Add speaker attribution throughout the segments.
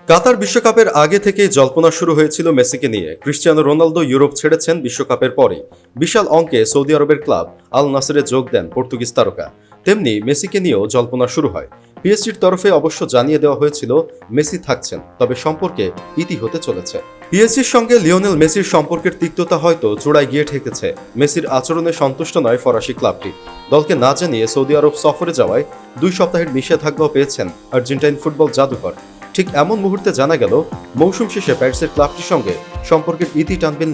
Speaker 1: কাতার বিশ্বকাপের আগে থেকেই জল্পনা শুরু হয়েছিল মেসিকে নিয়ে। ক্রিস্টিয়ানো রোনালদো ইউরোপ ছেড়েছেন বিশ্বকাপের পরেই। বিশাল অঙ্কে সৌদি আরবের ক্লাব আল নাসেরে যোগ দেন পর্তুগিজ তারকা। তেমনি মেসিকে নিয়েও জল্পনা শুরু হয়। পিএসজির তরফে অবশ্য জানিয়ে দেওয়া হয়েছিল মেসি থাকছেন, তবে সম্পর্কে ইতি হতে চলেছে। পিএসজির সঙ্গে লিওনেল মেসির সম্পর্কের তিক্ততা হয়তো চূড়ায় গিয়ে ঠেকেছে। মেসির আচরণে সন্তুষ্ট নয় ফরাসি ক্লাবটি। দলকে না জানিয়ে সৌদি আরব সফরে যাওয়ায় 2 সপ্তাহের নিষেধাজ্ঞাও পেয়েছেন আর্জেন্টাইন ফুটবল জাদুকর। ঠিক এমন মুহূর্তে জানা গেল মৌসুম শেষে প্যারিসের ক্লাবটির সঙ্গে সম্পর্কের ইতি টানবেন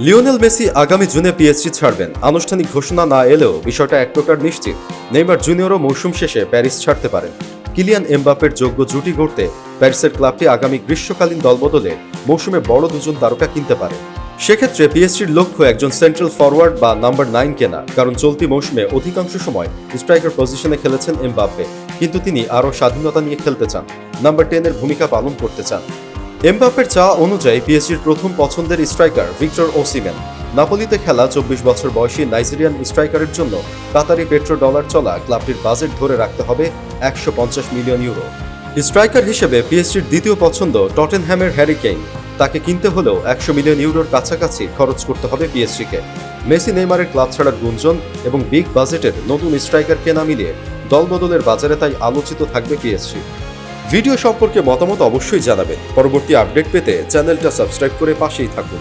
Speaker 1: লিওনেল মেসি আগামী জুনে পিএসজি ছাড়বেন। আনুষ্ঠানিক ঘোষণা না এলেও বিষয়টা এক প্রকার নিশ্চিত। নেইমার জুনিয়রও মৌসুম শেষে প্যারিস ছাড়তে পারেন। কিলিয়ান এমবাপ্পের যোগ্য জুটি গড়তে প্যারিসের ক্লাবটি আগামী গ্রীষ্মকালীন দলবদলে মৌসুমে বড় দুজন তারকা কিনতে পারে। সেক্ষেত্রে পিএসজির লক্ষ্য একজন সেন্ট্রাল ফরওয়ার্ড বা নাম্বার 9 কেনা, কারণ চলতি মৌসুমে অধিকাংশ সময় স্ট্রাইকার পজিশনে খেলেছেন এমবাপ্পে, কিন্তু তিনি আরও স্বাধীনতা নিয়ে খেলতে চান, নাম্বার 10 এর ভূমিকা পালন করতে চান। এমবাপ্পের চাওয়া অনুযায়ী পিএসজির প্রথম পছন্দের স্ট্রাইকার ভিক্টর ওসিমেন। নাপোলিতে খেলা 24 বছর বয়সী নাইজেরিয়ান স্ট্রাইকারের জন্য কাতারি পেট্রো ডলার চলা ক্লাবটির বাজেট ধরে রাখতে হবে 150 মিলিয়ন ইউরো। স্ট্রাইকার হিসেবে পিএসজির দ্বিতীয় পছন্দ টটেনহ্যামের হ্যারি কেইন। তাকে কিনতে হলেও 100 মিলিয়ন ইউরোর কাছাকাছি খরচ করতে হবে পিএসজিকে। মেসি নেইমারের ক্লাব ছাড়ার গুঞ্জন এবং বিগ বাজেটের নতুন স্ট্রাইকার কেনা মিলিয়ে দলবদলের বাজারে তাই আলোচিত থাকবে পিএসজি। ভিডিও সম্পর্কে মতামত অবশ্যই জানাবেন। পরবর্তী আপডেট পেতে চ্যানেলটা সাবস্ক্রাইব করে পাশেই থাকুন।